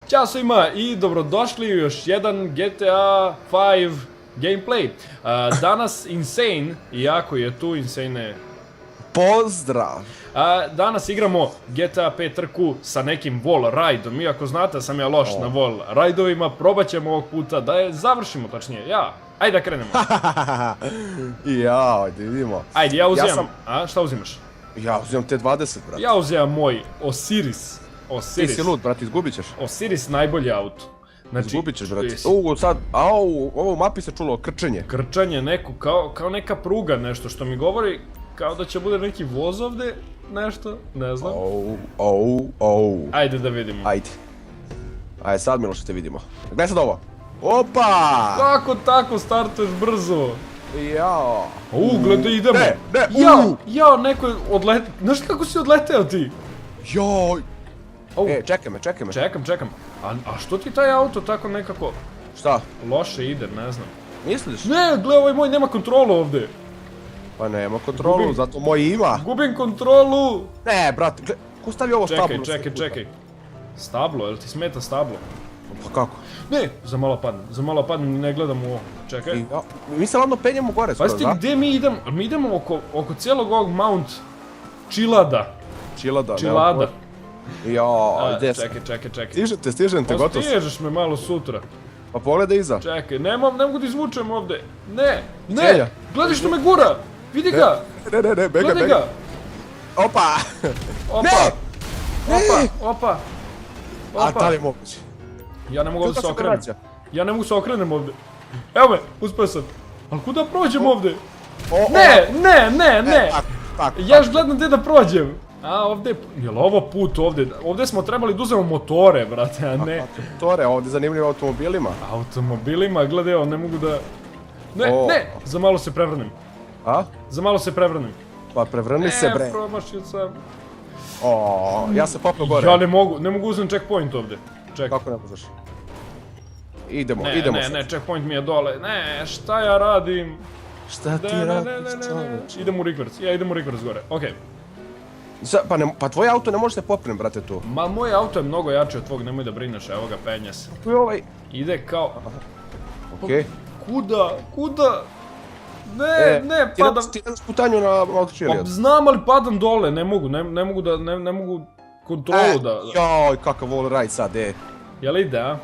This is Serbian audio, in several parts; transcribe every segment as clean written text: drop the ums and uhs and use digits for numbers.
Ćao svima i dobrodošli u još jedan GTA 5 gameplay. Danas Insane, iako je tu Insane... Pozdrav! Danas igramo GTA 5 trku sa nekim wall ride-om. Iako znate sam ja loš na wall ride-ovima, probat ćemo ovog puta da je završimo, točnije. Ajde da krenemo. Ajde vidimo. Ajde, ja uzimam. Šta uzimaš? Ja uzimam T20, brate. Ja uzimam moj Osiris. Ti si lud, brate, izgubit ćeš. Osiris najbolji auto. Izgubit ćeš, brate. Sad, ovo u mapi se čulo krčenje. Krčanje neko, kao neka pruga nešto što mi govori, kao da će bude neki voz ovdje, nešto, ne znam. Ajde da vidimo. Ajde sad Miloše te vidimo. Gledaj sad ovo. Opa! Kako tako startuješ brzo? Jao. Gledaj idemo. Jao, neko je odleteo. Znaš kako si odleteo ti? Joj. Čekaj me. Čekam. A što ti taj auto tako nekako... Šta? Loše ide, ne znam. Misliš? Ne, gledaj, ovaj moj nema kontrolu ovdje. Pa nema kontrolu, zato moj ima. Gubim kontrolu. Ne, brate, ko stavi ovo stablo? Čekaj. Stablo, jel ti smeta stablo? Pa kako? Ne, za malo padnem i ne gledam u ovo. Čekaj. Mi se ladno penjemo gore skoro, da? Pazite gdje mi idemo, mi idemo oko cijelog ovog Mount Chilada. Čilada. Čekaj. Stižem te, gotovo. Stižeš me malo sutra. Pa pogledaj iza. Čekaj, ne mogu da izvučem ovdje. Ne, gledaj što me gura. Vidi ga. Ne, bega. Gledaj ga. Opa. Opa. A da li je moguće? Ja ne mogu ovdje se okrenem. Ja ne mogu se okrenem ovdje. Evo me, uspio sam. Ali kuda prođem ovdje? Ne. Ja još gledam gdje da prođem. Ovdje, jel ovo put ovdje? Ovdje smo trebali da uzemo motore, brate, a ne. Motore, ovdje zanimljivo automobilima. Automobilima, gledaj, evo, ne mogu da... Ne, za malo se prevrnem. Za malo se prevrnem. Pa prevrni se, bre. Promašio sam. Ja se popio gore. Ja ne mogu uzem checkpoint ovdje. Čekaj. Kako ne možeš? Idemo sad. Ne, checkpoint mi je dole. Ne, šta ja radim? Šta ti radiš, čovječe? Idem u reverse, ja idem u reverse gore, okej. Pa tvoj auto ne može se popnem, brate, tu. Ma, moj auto je mnogo jači od tvog, nemoj da brineš, evo ga, penja se. Tu je ovaj. Ide kao... Okej. Kuda? Ne, padam. Ti daš putanju na autočelijat. Znam, ali padam dole, ne mogu kontrolu da... Joj, kakav wall ride sad, Jel ide, a?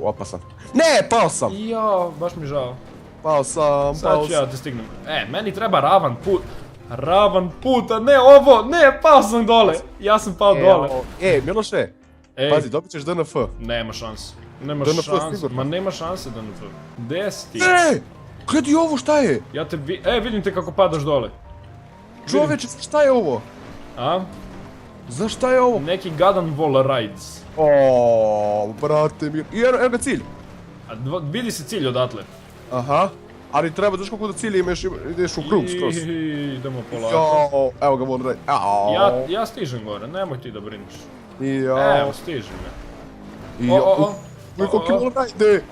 Opasan. Ne, pao sam! Jao, baš mi žao. Pao sam. Sad ću ja te stignem. Meni treba ravan put, a ne ovo, ne, pao sam dole. Ja sam pao dole. Miloše, pazi, dobit ćeš DNF. Nema šanse. Sigurno. Ma nema šanse DNF. Gdje si ti? Gledaj ovo, šta je? Ja te vidim te kako padaš dole. Čoveče, šta je ovo? Za šta je ovo? Neki gadan wall rides. Brate mi... Evo ga cilj. Vidi se cilj odatle. Aha. Ali treba, znaš kako da cilj ideš u krug skroz. Idemo polako. Evo ga wall ride. Ja stižem gore, nemoj ti da brineš. Evo, stižem me. Gledaj koliki wall ride.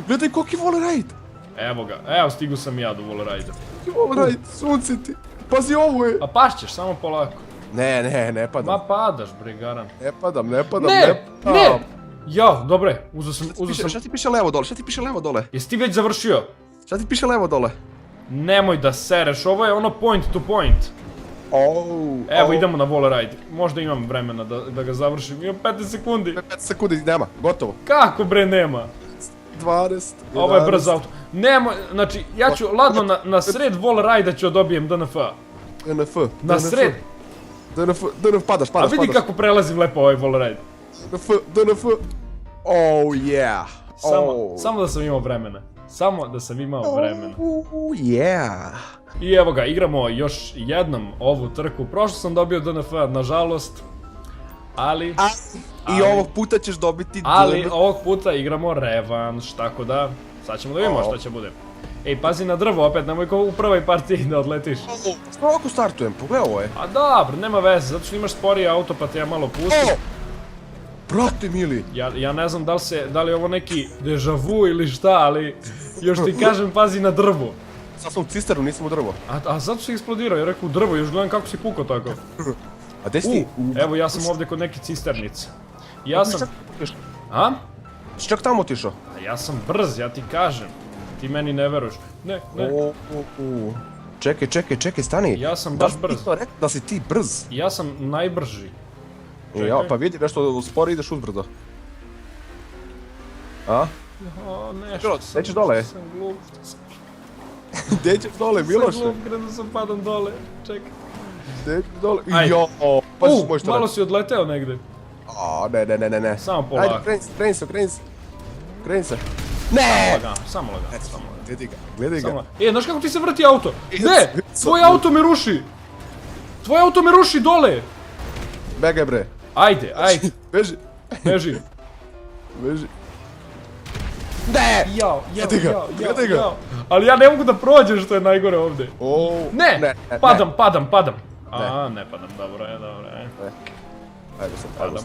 Gledaj koliki wall ride. Evo ga, evo stigu sam ja do wall ride-a. Wall ride, sunce ti. Pazi, ovo je. A pašćeš, samo polako. Ne padam. Ma padaš, bre, garan. Ne padam. Ne! Ja, dobre, uzeo sam... Šta ti piše levo dole? Jesi ti već završio? Šta ti piše levo dole? Nemoj da sereš, ovo je ono point to point. Evo, idemo na wall ride. Možda imam vremena da ga završim. Imam 15 sekundi. 15 sekundi, nema, gotovo. Kako, bre, nema? 20, ovo je brz auto. Nemoj, znači, ja ću ladno na sred wall ride-a ću dobijem DNF-a. Na sred. DNF, padaš. A vidi kako prelazim lepo ovaj wall ride. DNF. Samo da sam imao vremena. I evo ga, igramo još jednom ovu trku. Prošlo sam dobio DNF, nažalost. Ali... I ovog puta ćeš dobiti... Ali ovog puta igramo revanš, tako da... Sad ćemo da vidimo šta će bude. Ej, pazi na drvo opet, nemoj kao u prvoj partiji da odletiš. Što ovako startujem, pogledaj ovo je. A dobro, nema veze, zato što imaš sporiji auto pa te ja malo pustim. Brate mili. Ja ne znam da li je ovo neki deja vu ili šta, ali... Još ti kažem, pazi na drvo. Sad sam u cisternu, nisam u drvo. A zato si eksplodirao, ja rekao u drvo, još gledam kako si pukao tako. A gdje si ti? Evo ja sam ovdje kod neke cisternice. A? Si čak tamo otišao? A ja sam brz, ja ti kažem. Ti meni ne veruješ. Ne. Čekaj, stani. Ja sam baš brz. Da si ti to rekao da si ti brz? Ja sam najbrži. Ja, pa vidi nešto sporo ideš uzbrdo. A? O, nešto sam... Nećeš dole? Sam glup. Gdje ćeš dole, Miloše? Sam glup, krenuo sam padam dole. Čekaj. Gdje ćeš dole? Ajde. Jo, pa si moj što malo si odleteo negde. A, ne. Samo polako. Ajde, kreni se. Ne! Samo lagano. Gledaj ga. Znaš kako ti se vrti auto? Ne! Tvoj auto me ruši! Tvoj auto me ruši dole! Begaj bre. Ajde. Beži. Beži. Ne! Gledaj ga. Ali ja ne mogu da prođem što je najgore ovdje. Ne! Padam. A, ne padam, dobro je.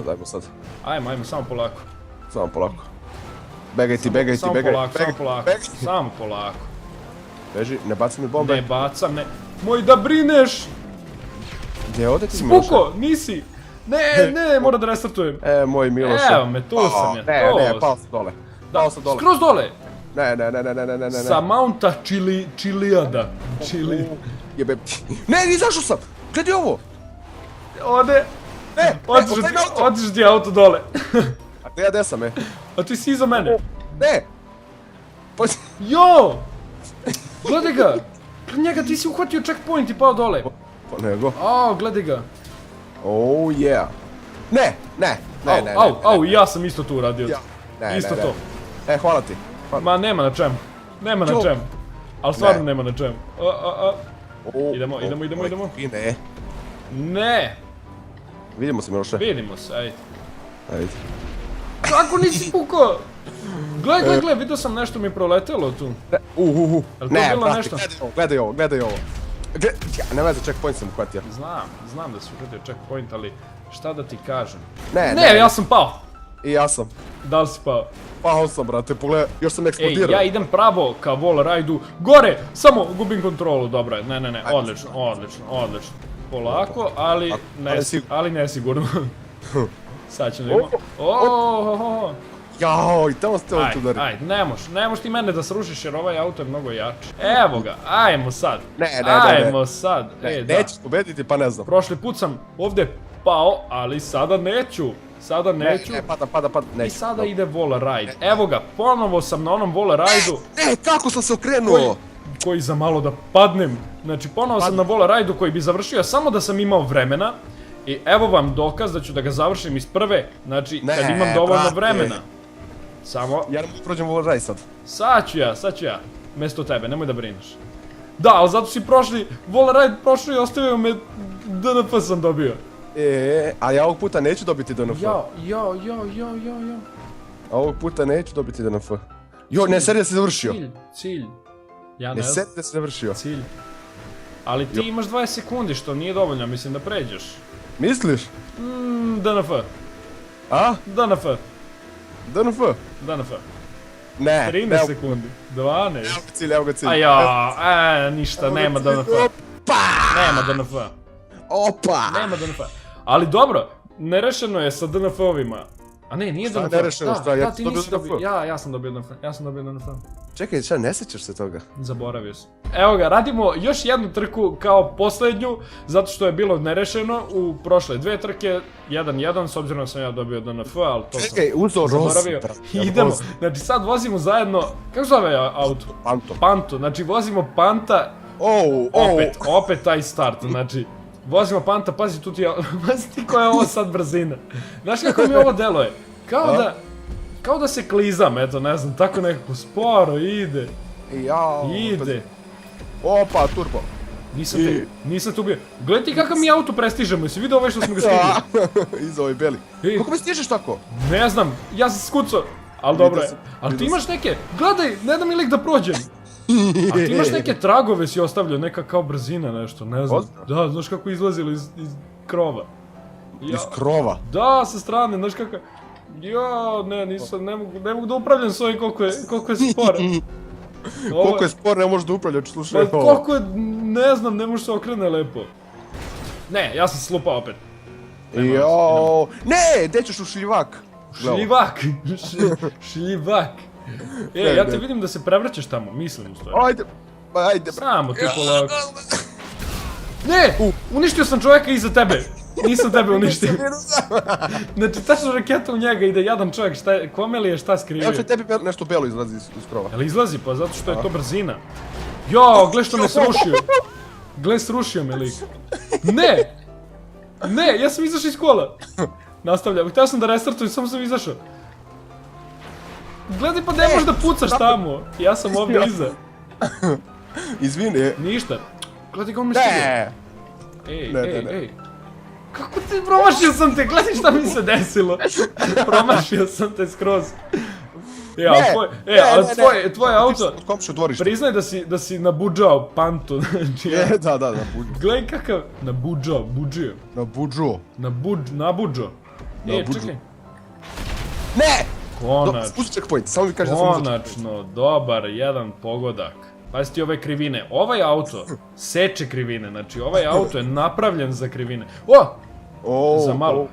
Ajmo sad. Ajmo, samo polako. Samo polako. Begaj ti. Samo polako. Beži, ne baci mi bombe. Ne bacam, ne. Moj da brineš! Gdje ode ti Miloše? Spuko, nisi! Ne, moram da restartujem. Moj Miloše. Evo me, tu sam ja. Ne, pao sam dole. Skroz dole! Ne. Sa Mounta Čiliada. Jebe. Ne, izašao sam! Gledaj ovo! Ode! Otiš ti auto dole. A ja gdje sam, A ti si iza mene. Ne! Jo! Gledaj ga! Njega ti si uhvatio checkpoint i pao dole. Pa nego. Gledaj ga. Oh yeah. Ne. Au, ja sam isto tu uradio. Isto to. Hvala ti. Ma nema na čemu. Ali stvarno nema na čemu. Idemo. Ne! Vidimo se, Miloše. Vidimo se, ajde. Ajde. Kako nisi pukao? Gle, vidio sam nešto mi proletelo tu. Ne, brate, gledaj ovo. Ne veze, checkpoint sam uhvatio. Znam da si uhvatio checkpoint, ali šta da ti kažem? Ne, ja sam pao. I ja sam. Da li si pao? Pao sam, brate, pogledaj, još sam eksplodirao. Ja idem pravo ka wall ride-u, gore, samo gubim kontrolu, dobro je, ne, odlično. Polako, ali nesigurno. Sad ćemo da imamo. Jao, i tamo ste ovo tu udari. Ajde, ne moš ti mene da srušiš jer ovaj auto je mnogo jači. Evo ga, ajmo sad. Ajmo sad. Nećeš pobediti, pa ne znam. Prošli put sam ovdje pao, ali sada neću. Ne, pada, neću. I sada ide wall ride. Evo ga, ponovo sam na onom wall ride-u. Kako sam se okrenuo? Koji za malo da padnem. Znači, ponovo sam na wall ride-u koji bi završio samo da sam imao vremena. I evo vam dokaz da ću da ga završim iz prve, znači kad imam dovoljno vremena. Samo... Ja ne mogu prođem wall ride sad. Sad ću ja. Mesto tebe, nemoj da brineš. Da, ali zato si prošli, wall ride prošli i ostavio me, DNF sam dobio. A ja ovog puta neću dobiti DNF. Jo. A ovog puta neću dobiti DNF. Jo, ne, serija se završio. Cilj. Ja ne serija se završio. Cilj. Ali ti imaš 20 sekundi, što nije dovoljno, mislim da pređeš. Misliš? DNF. A? DNF. Ne. 13 sekundi. 12. Evo ga cilj. Ništa, nema DNF. Opa! Nema DNF. Ali dobro, nerešeno je sa DNF-ovima. A ne, nije DNF. Šta nerešeno, šta? Ja ti dobio DNF. Ja sam dobio DNF. Čekaj, šta, ne sjećaš se toga? Zaboravio sam. Evo ga, radimo još jednu trku kao posljednju, zato što je bilo nerešeno u prošle dve trke, 1-1, s obzirom da sam ja dobio DNF, ali to sam zaboravio. Idemo, znači sad vozimo zajedno, kako zove auto? Panto, znači vozimo Panta, opet taj start, znači vozimo Panta, pazi tu ti koja je ovo sad brzina. Znaš kako mi ovo deluje? Kao da se klizam, eto, ne znam, tako nekako sporo ide. Ide. Opa, turbo. Nisam tu bio. Gledaj ti kakav mi auto prestižemo, jesi vidio ovaj što smo ga stigli? Iza ovaj beli. Kako mi stižeš tako? Ne znam, ja sam skucao. Ali dobro je. Ali ti imaš neke, gledaj, ne da mi lik da prođem. A ti imaš neke tragove si ostavljao, neka kao brzina nešto, ne znam. Da, znaš kako izlazilo iz krova. Iz krova? Da, sa strane, znaš kako... ne mogu da upravljam s ovim koliko je spor. Koliko je spor, ne možeš da upravljaš, slušaj ovo. Koliko je, ne znam, ne može se okrene lepo. Ne, ja sam slupao opet. Jao, ne, gdje ćeš u šljivac? Šljivak! Šljivak! Ja te vidim da se prevraćaš tamo, mislim u stvari. Ajde, Samo ti polako. Ne! Uništio sam čovjeka iza tebe. Nisam tebe uništio. Znači, tačno raketa u njega ide jedan čovjek, kome li je šta skrivio? Evo će tebi nešto belo izlazi iz krova. Jel izlazi? Pa zato što je to brzina. Jo, gle što me srušio. Gle, srušio me lik. Ne! Ne, ja sam izašao iz kola. Nastavljam, htio sam da restartujem, samo sam izašao. Gledaj, pa ne možeš da pucaš tamo. Ja sam ovdje iza. Izvini. Ništa. Gledaj ga on me stigao. Ej. Kako te, promašio sam te, gledaj šta mi se desilo. Promašio sam te skroz. Tvoj auto, priznaj da si nabuđao pantu. Da, nabuđao. Gledaj kakav, nabuđao. Čekaj. Ne! Konačno. Spusti checkpoint, samo mi kaži da sam uzeo checkpoint. Konačno, dobar, jedan pogodak. Pazi ti ove krivine, ovaj auto seče krivine, znači ovaj auto je napravljen za krivine. Za malo.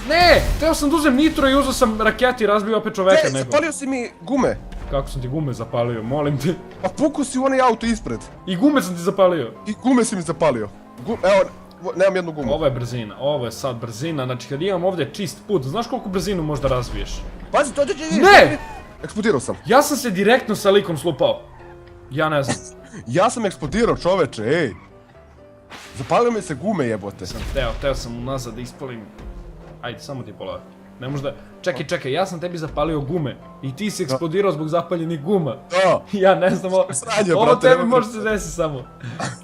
Ne, teo sam da uzem nitro i uzeo sam raketi i razbio opet čoveka nekog. Zapalio si mi gume. Kako sam ti gume zapalio, molim te. Pa puku si u onaj auto ispred. I gume sam ti zapalio. I gume si mi zapalio. Evo, nemam jednu gumu. Ovo je brzina, ovo je sad brzina, znači kad imam ovdje čist put, znaš koliko brzinu možda razviješ? Pazi, to će Ne! Eksplodirao sam. Ja sam se direktno sa likom slupao. Ja ne znam. Ja sam eksplodirao, čoveče, ej. Zapalio mi se gume, jebote. Teo sam unazad da ispalim. Ajde, samo ti polako. Ne možda... Čekaj, ja sam tebi zapalio gume. I ti si eksplodirao zbog zapaljenih guma. Da. Ja ne znam, ovo tebi može se desiti samo.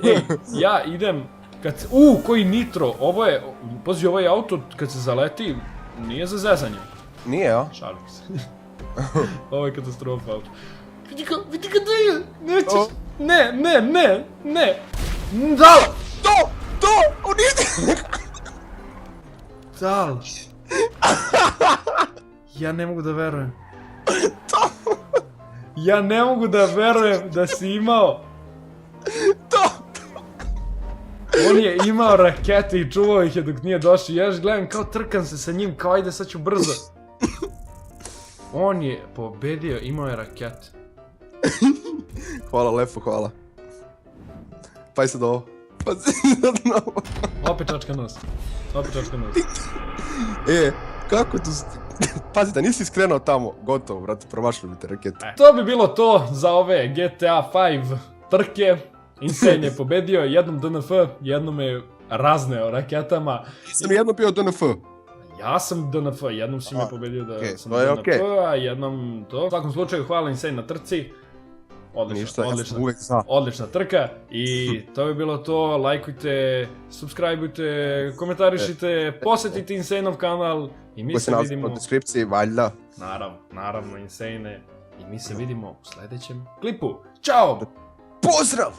Ej, ja idem... koji nitro, ovo je... Pazi, ovaj auto kad se zaleti, nije za zezanje. Nije, a? Šalim se. Ovo je katastrofa auto. Vidi ga da je, nećeš. Ne. Dal! On ide! Dal! Ja ne mogu da verujem. Ja ne mogu da verujem da si imao. On je imao rakete i čuvao ih je dok nije došao. Ja još gledam kao trkam se sa njim, kao ajde sad ću brzo. On je pobedio, imao je rakete. Hvala, lepo, hvala. Pazi sad ovo. Opet čačka nos. Kako tu... Pazi da nisi skrenuo tamo, gotovo, brate, promašili bi te rakete. To bi bilo to za ove GTA 5 trke. Insane je pobedio, jednom DNF, jednom je razneo raketama. Sam jednom bio DNF. Ja sam DNF, jednom si me pobedio da sam DNF, a jednom to. U svakom slučaju, hvala Insane na trci. Odlična trka i to bi bilo to, lajkujte, subscribeujte, komentarišite, posjetite Insane-ov kanal i mi se vidimo... U deskripciji, valjda. Naravno, Insane i mi se vidimo u sljedećem klipu. Ćao! Pozdrav!